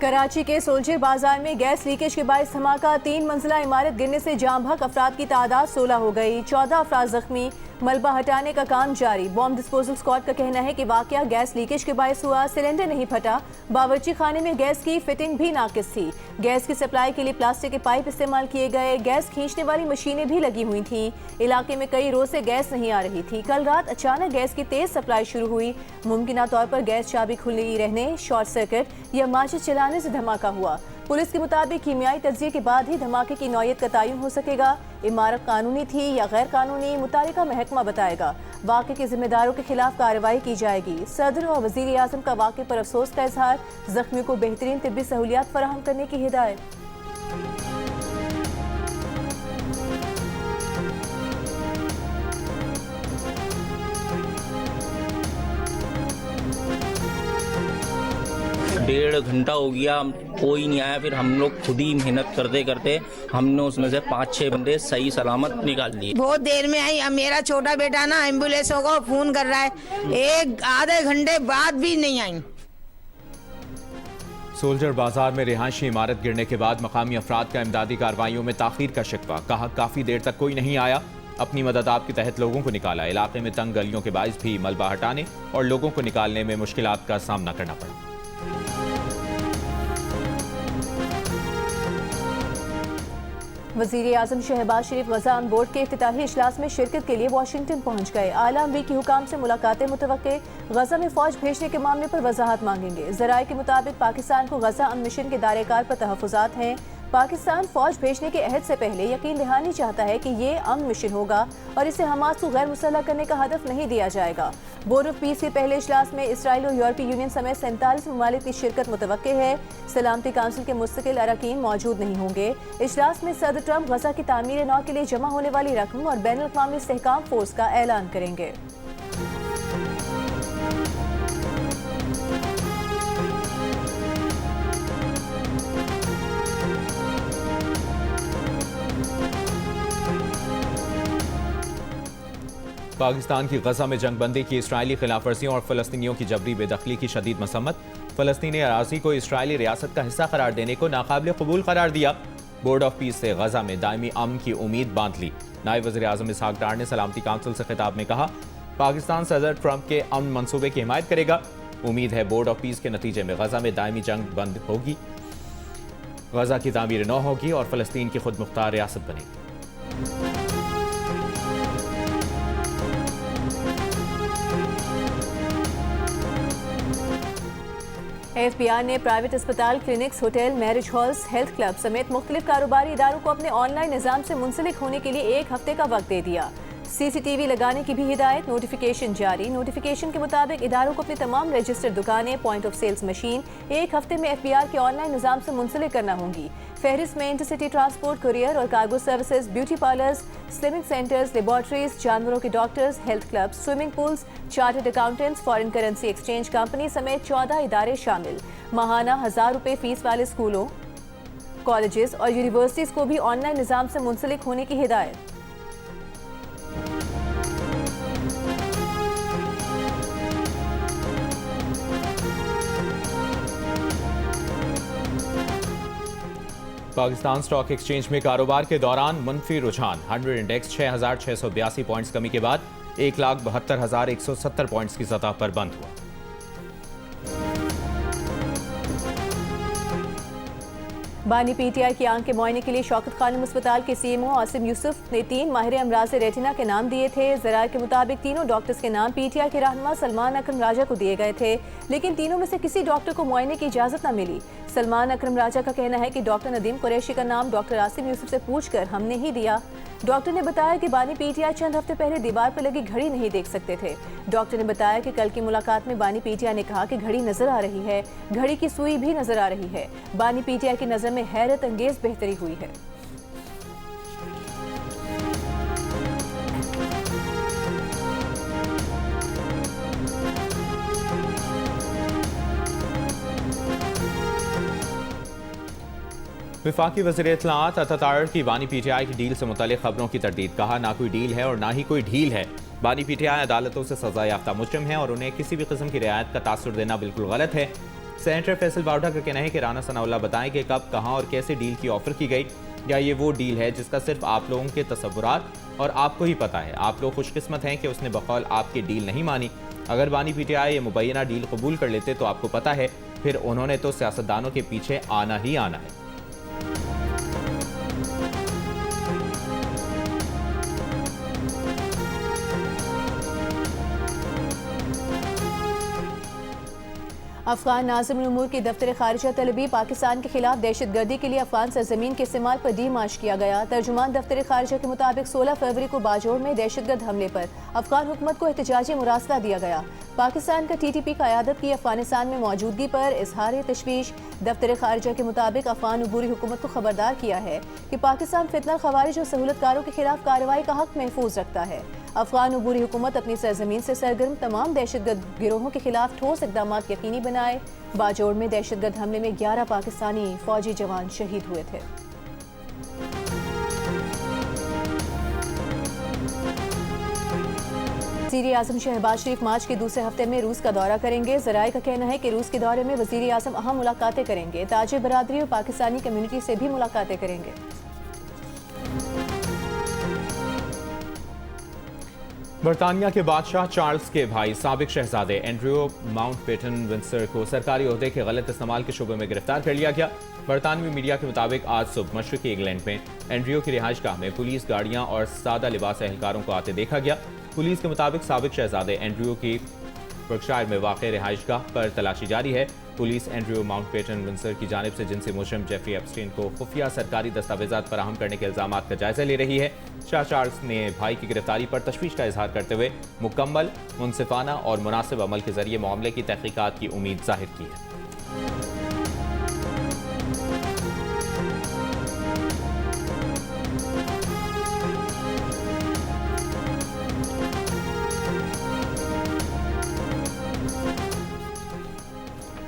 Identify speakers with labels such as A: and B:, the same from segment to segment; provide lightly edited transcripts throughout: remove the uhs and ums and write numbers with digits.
A: कराची के सोल्जर बाजार में गैस लीकेज के बायस धमाका, 3 मंजिला इमारत गिरने से जाम बहक, अफराद की तादाद 16 हो गई, 14 अफराद जख्मी। मलबा हटाने का काम जारी। बॉम्ब डिस्पोजल स्क्वाड का कहना है कि वाकया गैस लीकेज के बायस हुआ। सिलेंडर नहीं फटा, बावर्ची खाने में गैस की फिटिंग भी नाकिस थी। गैस की सप्लाई के लिए प्लास्टिक के पाइप इस्तेमाल किए गए। गैस खींचने वाली मशीनें भी लगी हुई थीं। इलाके में कई रोज से गैस नहीं आ रही थी। कल रात अचानक गैस की तेज सप्लाई शुरू हुई। मुमकिन तौर पर गैस चाबी खुली रहने, शॉर्ट सर्किट या माचिस चलाने से धमाका हुआ। पुलिस के मुताबिक कीमियाई तज्जिए के बाद ही धमाके की नौयत का तयन हो सकेगा। इमारत कानूनी थी या गैर कानूनी, मुतालिका महकमा बताएगा। वाक़े के जिम्मेदारों के खिलाफ कार्रवाई की जाएगी। सदर और वज़ीर आज़म का वाक़े पर अफसोस का इजहार, जख्मियों को बेहतरीन तिब्बी सहूलियात फराहम करने की हिदायत।
B: डेढ़ घंटा हो गया, कोई नहीं आया। फिर हम लोग खुद ही मेहनत करते करते हमने उसमें से 5-6 बंदे सही सलामत निकाल दिए।
C: बहुत देर में आई। अब मेरा छोटा बेटा ना एम्बुलेंसों को फोन कर रहा है, एक आधे घंटे बाद भी नहीं आई।
D: सोल्जर बाजार में रिहायशी इमारत गिरने के बाद मकामी अफराद का इमदादी कार्रवाइयों में ताखीर का शिकवा। कहा काफी देर तक कोई नहीं आया। अपनी मदद आप के तहत लोगों को निकाला। इलाके में तंग गलियों के बायस भी मलबा हटाने और लोगों को निकालने में मुश्किलात का सामना करना पड़ा।
A: वज़ीर आज़म शहबाज शरीफ गज़ा बोर्ड के इफ्तिताही इजलास में शिरकत के लिए वाशिंगटन पहुंच गए। आला अमरीकी हुकाम से मुलाकातें मुतवक्के। गज़ा में फौज भेजने के मामले पर वजाहत मांगेंगे। ज़राए के मुताबिक पाकिस्तान को गज़ा अमन मिशन के दायरेकार पर तहफ़्फ़ुज़ात हैं। पाकिस्तान फौज भेजने के अहद से पहले यकीन दहानी चाहता है कि ये अमन मिशन होगा और इसे हमास को गैर मुसल्लह करने का हदफ नहीं दिया जाएगा। बोर्ड ऑफ पीस के पहले इजलास में इसराइल और यूरोपीय यूनियन समेत 47 ममालिक की शिरकत मुतवक्के है। सलामती काउंसिल के मुस्तकिल अरकान मौजूद नहीं होंगे। इजलास में सदर ट्रंप गज़ा की तामीर नौ के लिए जमा होने वाली रकम और बैनुल अक़वामी इस्तेहकाम फोर्स का ऐलान करेंगे।
D: पाकिस्तान की गजा में जंगबंदी की इसराइली खिलाफ वर्जियों और फलस्तीनियों की जबरी बेदखली की शदीद मसम्मत। फलस्तीनी अराज़ी को इसराइली रियासत का हिस्सा करार देने को नाकाबिल कबूल करार दिया। बोर्ड ऑफ पीस से गजा में दायमी अमन की उम्मीद बांध ली। नायब वज़ीर आज़म इसहाक डार ने सलामती काउंसिल से खिताब में कहा, पाकिस्तान सदर ट्रंप के अमन मंसूबे की हिमायत करेगा। उम्मीद है बोर्ड ऑफ पीस के नतीजे में गजा में दायमी जंग बंद होगी, गजा की तामीर नौ होगी और फलस्तीन की खुद मुख्तार रियासत बनेगी।
A: FBI ने प्राइवेट अस्पताल, clinics, hotel, marriage halls, health club समेत मुख्तलिफ कारोबारी इदारों को अपने ऑनलाइन निज़ाम से मुंसलिक होने के लिए 1 हफ्ते का वक्त दे दिया। CCTV लगाने की भी हिदायत, नोटिफिकेशन जारी। नोटिफिकेशन के मुताबिक इदारों को अपनी तमाम रजिस्टर्ड दुकानें, पॉइंट ऑफ सेल्स मशीन 1 हफ्ते में FBR के ऑनलाइन निज़ाम से मुंसलिक करना होंगी। फहरिस्त में इंटरसिटी ट्रांसपोर्ट, कुरियर और cargo services, beauty parlours, slimming centres, laboratories, जानवरों के doctors, health clubs, swimming pools, chartered accountants, foreign currency exchange company समेत 14 इदारे शामिल। माहाना 1000 रुपये फीस वाले स्कूलों, कॉलेजेस और यूनिवर्सिटीज़ को भी ऑनलाइन निज़ाम से मुंसलिक होने की हिदायत।
D: पाकिस्तान स्टॉक एक्सचेंज में कारोबार के दौरान मुनफी रुझान। 100 इंडेक्स 6682 पॉइंट्स कमी के बाद 1,72,170 पॉइंट्स की सतह पर बंद हुआ।
A: बानी PTI की आंख के मुआयने के लिए शौकत खानम अस्पताल के CMO आसिम यूसुफ ने 3 माहिर अमराज रेटिना के नाम दिए थे। ज़राए के मुताबिक तीनों डॉक्टर्स के नाम PTI के रहनुमा सलमान अकरम राजा को दिए गए थे, लेकिन तीनों में से किसी डॉक्टर को मुआयने की इजाज़त न मिली। सलमान अकरम राजा का कहना है कि डॉक्टर नदीम कुरैशी का नाम डॉक्टर आसिम यूसुफ से पूछकर हमने ही दिया। डॉक्टर ने बताया कि बानी PTI चंद हफ्ते पहले दीवार पर लगी घड़ी नहीं देख सकते थे। डॉक्टर ने बताया कि कल की मुलाकात में बानी PTI ने कहा कि घड़ी नजर आ रही है, घड़ी की सुई भी नजर आ रही है। बानी PTI की नजर में हैरत अंगेज बेहतरी हुई है।
D: वफाकी वज़ीर इत्तलाआत अतातार की बानी PTI की डील से मुतालिक खबरों की तरदीद। कहा, ना कोई डील है और ना ही कोई ढील है। बानी PTI अदालतों से सजा याफ्ता मुजरिम है और उन्हें किसी भी किस्म की रियायत का तासुर देना बिल्कुल गलत है। सेनेटर फैसल बावडा का कहना है कि राना सनाउल्लाह बताएं कि कब, कहां और कैसे डील की ऑफर की गई, या ये वो डील है जिसका सिर्फ आप लोगों के तसव्वुरात और आपको ही पता है। आप लोग खुशकिस्मत हैं कि उसने बकौल आपकी डील नहीं मानी। अगर बानी पीटीआई ये मुबैना डील कबूल कर लेते तो आपको पता है फिर उन्होंने तो सियासतदानों के पीछे आना ही आना है।
A: अफगान नाज़िम उल-उमूर की दफ्तर खारिजा तलबी पाकिस्तान के खिलाफ दहशत गर्दी के लिए अफगान सरजमीन के इस्तेमाल पर डीमार्च किया गया। तर्जुमान दफ्तर खारिजा के मुताबिक 16 फरवरी को बाजोड़ में दहशतगर्द हमले पर अफगान हुकूमत को एहतजाजी मुरासला दिया गया। पाकिस्तान का TTP क़यादत की अफगानिस्तान में मौजूदगी पर इजहार तशवीश। दफ्तर खारिजा के मुताबिक अफगान अबूरी हुकूमत को खबरदार किया है कि पाकिस्तान फितना खवारिज और सहूलतकारों के खिलाफ कार्रवाई का हक महफूज रखता है। अफगान अबूरी हुकूमत अपनी सरजमीन से सरगर्म तमाम दहशतगर्द गिरोहों के खिलाफ ठोस इकदाम यकीनी बनाए। बाजोड़ में दहशतगर्द हमले में 11 पाकिस्तानी फौजी जवान शहीद हुए थे। वज़ीर आज़म शहबाज शरीफ मार्च के दूसरे हफ्ते में रूस का दौरा करेंगे। ज़राए का कहना है कि रूस के दौरे में वज़ीर आज़म अहम मुलाकातें करेंगे। ताजिर बरादरी और पाकिस्तानी कम्युनिटी से भी मुलाकातें करेंगे।
D: बरतानिया के बादशाह चार्ल्स के भाई साबिक शहजादे एंड्रयू माउंटबेटन विंसर को सरकारी ओहदे के गलत इस्तेमाल के शुबे में गिरफ्तार कर लिया गया। बरतानवी मीडिया के मुताबिक आज सुबह मशरकी इंग्लैंड में एंड्रयू की रिहाइशगाह में पुलिस गाड़ियां और सादा लिबास एहलकारों को आते देखा गया। पुलिस के मुताबिक साबिक शहजादे एंड्रयू की बर्कशायर में वाक़ रिहाइशगाह पर तलाशी जारी है। पुलिस एंड्रयू माउंटबेटन विंसर की जानिब से जिनसी मुजरिम जेफरी एप्स्टीन को खुफिया सरकारी दस्तावेजात फराहम करने के इल्जामात का जायजा ले रही है। शाह चार्ल्स ने भाई की गिरफ्तारी पर तशवीश का इजहार करते हुए मुकम्मल, मुनसिफाना और मुनासिब अमल के जरिए मामले की तहकीकात की उम्मीद जाहिर की है।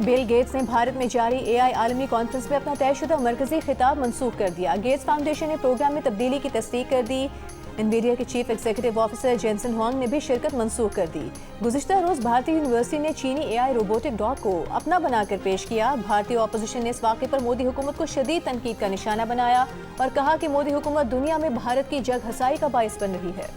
A: बिल गेट्स ने भारत में जारी AI आलमी कॉन्फ्रेंस में अपना तयशुदा मरकजी खिताब मनसूख कर दिया। गेट्स फाउंडेशन ने प्रोग्राम में तब्दीली की तस्दीक कर दी। एनवीडिया के chief executive officer Jensen Huang ने भी शिरकत मनसूख कर दी। गुज़िश्ता रोज भारतीय यूनिवर्सिटी ने चीनी AI रोबोटिक डॉग को अपना बनाकर पेश किया। भारतीय ऑपोजिशन ने इस वाक़े पर मोदी हुकूमत को शदीद तनकीद का निशाना बनाया और कहा कि मोदी हुकूमत दुनिया में भारत की जग हसाई का बाइस बन रही है।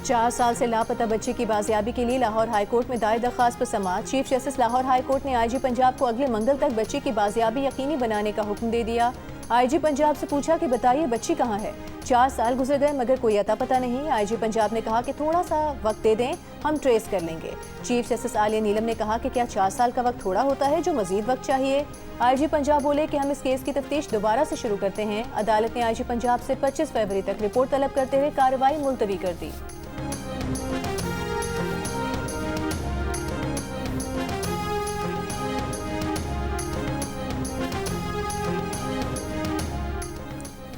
A: 4 साल से लापता बच्चे की बाजियाबी के लिए लाहौर हाईकोर्ट में दायर दरखास्त पर समाअत। चीफ जस्टिस लाहौर हाईकोर्ट ने IG पंजाब को अगले मंगल तक बच्चे की बाजियाबी यकीनी बनाने का हुक्म दे दिया। IG पंजाब से पूछा कि बताइए बच्ची कहाँ है। 4 साल गुजर गए मगर कोई अता पता नहीं। IG पंजाब ने कहा कि थोड़ा सा वक्त दे दें, हम ट्रेस कर लेंगे। चीफ जस्टिस आलिया नीलम ने कहा कि क्या 4 साल का वक्त थोड़ा होता है जो मजीद वक्त चाहिए। IG पंजाब बोले कि हम इस केस की तफ्तीश दोबारा से शुरू करते हैं। अदालत ने IG पंजाब से 25 फरवरी तक रिपोर्ट तलब करते हुए कार्रवाई मुलतवी कर दी।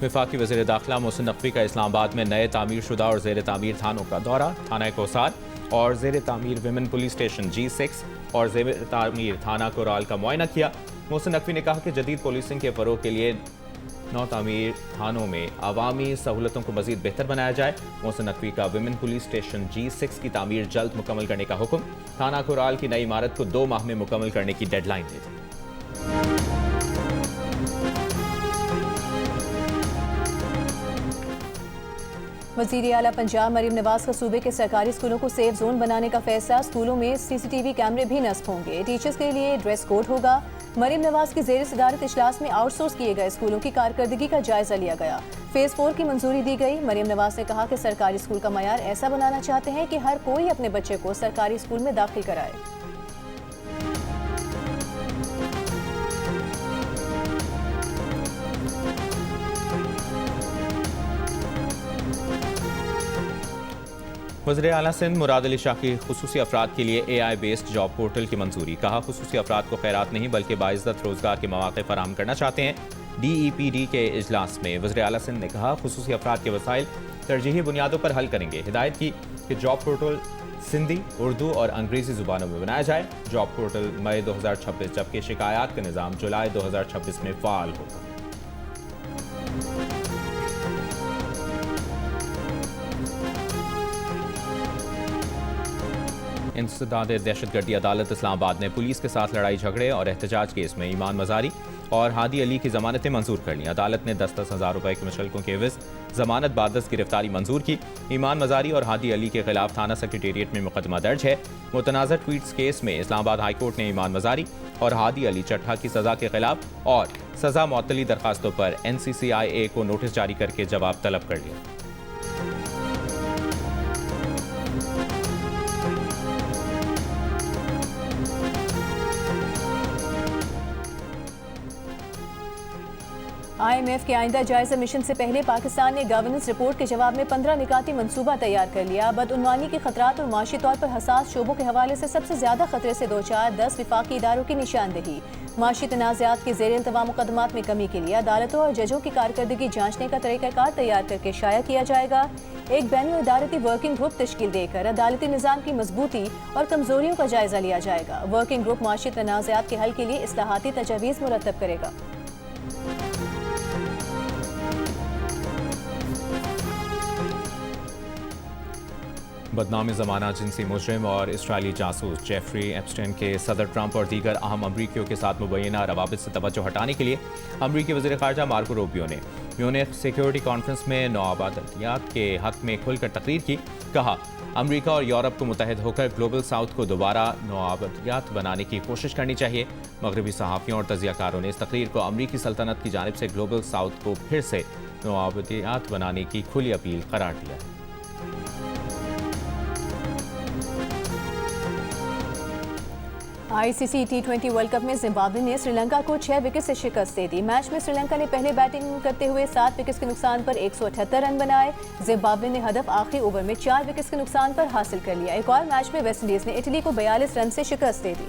D: वफाकी वज़ीर दाखिला मोहसिन नकवी का इस्लामाबाद में नए तामीर शुदा और ज़ेर तामीर थानों का दौरा। थाना कोसार और ज़ेर तामीर विमेन पुलिस स्टेशन G6 और ज़ेर तामीर थाना कोराल का मुआयना किया। मोहसिन नकवी ने कहा कि जदीद पुलिसिंग के फ़रोग़ के लिए नौ तामीर थानों में अवामी सहूलतों को मज़ीद बेहतर बनाया जाए। मोहसिन नकवी का विमेन पुलिस स्टेशन G6 की तामीर जल्द मुकम्मल करने का हुक्म। थाना कोराल की नई इमारत को 2 माह में मुकम्मल करने की डेडलाइन दे दी।
A: वज़ीर आला पंजाब मरीम नवाज का सूबे के सरकारी स्कूलों को सेफ जोन बनाने का फैसला। स्कूलों में CCTV कैमरे भी नस्ब होंगे। टीचर्स के लिए ड्रेस कोड होगा। मरीम नवाज की ज़ेर सदारत इजलास में आउटसोर्स किए गए स्कूलों की कारकर्दगी का जायजा लिया गया। फेज़ 4 की मंजूरी दी गई। मरीम नवाज ने कहा कि सरकारी स्कूल का मयार ऐसा बनाना चाहते हैं कि हर कोई अपने बच्चे को सरकारी स्कूल में दाखिल कराए।
D: वज़ीर आला सिंध मुराद अली शाह की खुसूसी अफराद के लिए AI बेस्ड जॉब पोर्टल की मंजूरी। कहा खुसूसी अफराद को खैरात नहीं बल्कि बाइज़्ज़त रोज़गार के मौक़े फराहम करना चाहते हैं। DEPD के इजलास में वज़ीर आला सिंध ने कहा खुसूसी अफराद के वसाइल तरजीही बुनियादों पर हल करेंगे। हिदायत की कि जॉब पोर्टल सिंधी, उर्दू और अंग्रेज़ी ज़ुबानों में बनाया जाए। जॉब पोर्टल मई 2026 जबकि शिकायत का निज़ाम जुलाई 2026 में फ़ाल होगा। इंसदाद दहशतगर्दी अदालत इस्लामाबाद ने पुलिस के साथ लड़ाई झगड़े और एहतजाज केस में ईमान मजारी और हादी अली की जमानतें मंजूर कर ली। अदालत ने 10-10 हज़ार रुपए के मुशल्कों के एवज जमानत बादस गिरफ्तारी मंजूर की। ईमान मजारी और हादी अली के खिलाफ थाना सेक्रेटेरिएट में मुकदमा दर्ज है। मुतनाज़ा ट्वीट्स केस में इस्लामाबाद हाई कोर्ट ने ईमान मजारी और हादी अली चट्ठा की सजा के खिलाफ और सजा मुअत्तली दरखास्तों पर NCCIA को नोटिस जारी करके जवाब तलब कर लिया।
A: IMF के आइंदा जायजा मिशन से पहले पाकिस्तान ने गवर्नेंस रिपोर्ट के जवाब में 15 निकाती मंसूबा तैयार कर लिया। बदउनवानी के खतरात और माशी तौर पर हसास शोबों के हवाले से सबसे ज्यादा खतरे से दो चार 10 विफाकी इदारों की निशानदेही। माशी तनाज़ात के ज़ेर इंतवा मुकदमात में कमी के लिए अदालतों और जजों की कारकर्दगी जांचने का तरीक़ाकार तैयार करके शाया किया जाएगा। एक बैनुल अदालती वर्किंग ग्रुप तश्कील देकर अदालती निज़ाम की मजबूती और कमजोरियों का जायजा लिया जाएगा। वर्किंग ग्रुप माशी तनाज़ात के हल के लिए इस्लाहाती तजावीज़ मुरतब करेगा।
D: बदनाम ज़माना जिनसी मुजरिम और इसराइली जासूस जेफरी एप्स्टाइन के सदर ट्रंप और दीगर अहम अमरीकियों के साथ मुबैना रवाबित से तवज्जो हटाने के लिए अमरीकी वज़ीर ख़ारजा मार्को रूबियो ने म्यूनिख सिक्योरिटी कॉन्फ्रेंस में नौआबादियात के हक़ में खुलकर तकरीर की। कहा, अमरीका और यूरोप को मुत्तहिद होकर ग्लोबल साउथ को दोबारा नौआबादियात बनाने की कोशिश करनी चाहिए। मगरबी सहाफ़ियों और तजियाकारों ने इस तकरीर को अमरीकी सल्तनत की जानिब से ग्लोबल साउथ को फिर से नौआबादियात बनाने की खुली अपील करार दिया है।
A: ICC T20 वर्ल्ड कप में जिम्बाब्वे ने श्रीलंका को 6 विकेट से शिकस्त दे दी। मैच में श्रीलंका ने पहले बैटिंग करते हुए 7 विकेट के नुकसान पर 178 रन बनाए। जिम्बाब्वे ने हदफ आखिरी ओवर में 4 विकेट के नुकसान पर हासिल कर लिया। एक और मैच में वेस्टइंडीज ने इटली को 42 रन से शिकस्त दे दी।